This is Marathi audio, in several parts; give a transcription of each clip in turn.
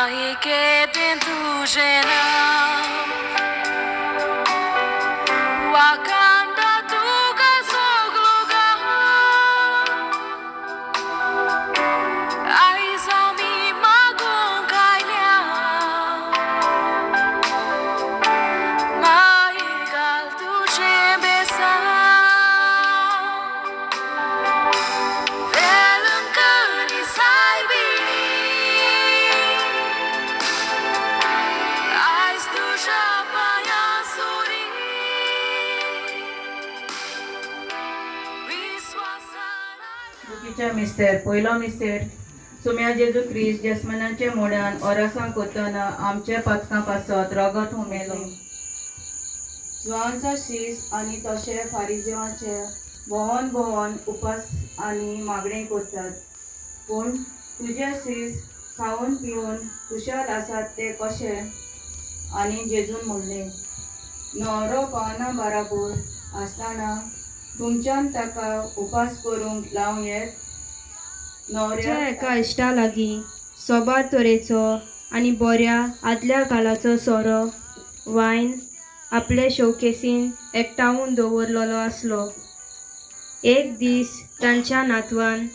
Mai che dentro wakanda tuga sogluga aizami magun kailia maigal tu besa velâncăni saibini aiz tu japaya suri चुकीच्या मिस्तेर पयलो मिस्तेर सुम्या जेजू क्रिस्त जस्मनाचे मोड्यान ओरासां कोत्तना आमचे पथकां पासत रगत हुमेलो जुआंचा शीस आनी तशे फारिजेवाचे भोवन भोवन उपास आनी मागणी करतात पूण तुजे शीस खावन पिवन खुशाल आसात ते कशे आनी जेजून म्हणले न्हवरो पावना बाराबोर आसतना तुमच्यान ताका उपास करूंक लावं येत न्हवऱ्या एका इश्टा लागीं सोबार तरेचो आनी बऱ्या आदल्या काळाचो सोरो वायन आपले शोकेसीन एकठांवून दवरलेलो आसलो. एक दीस तांच्या नातवान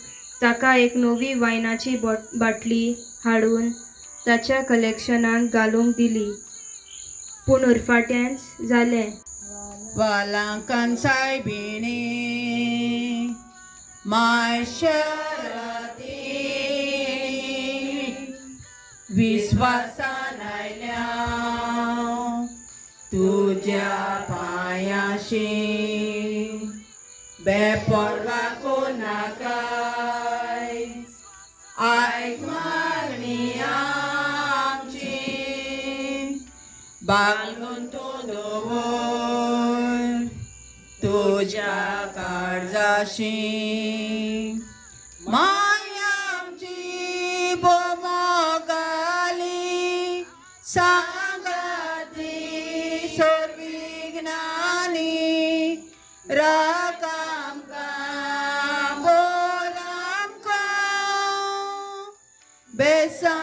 ताका एक नवी वायनाची बाटली हाडून ताच्या कलेक्शनांत घालूंक दिली. पूण उरफाटेंच जालें. वालांकन सायबिणी माशरती विश्वासान आयल्या तुज्या पांयाशी बेपरवा कोणाकाय आयक मागणी आमची बांगून तूं दवर तुज्या काळजाशी माय आमची बोमोगाली सांगाती सोर्विज्ञानी राक आमकां बोल आमकां बेसा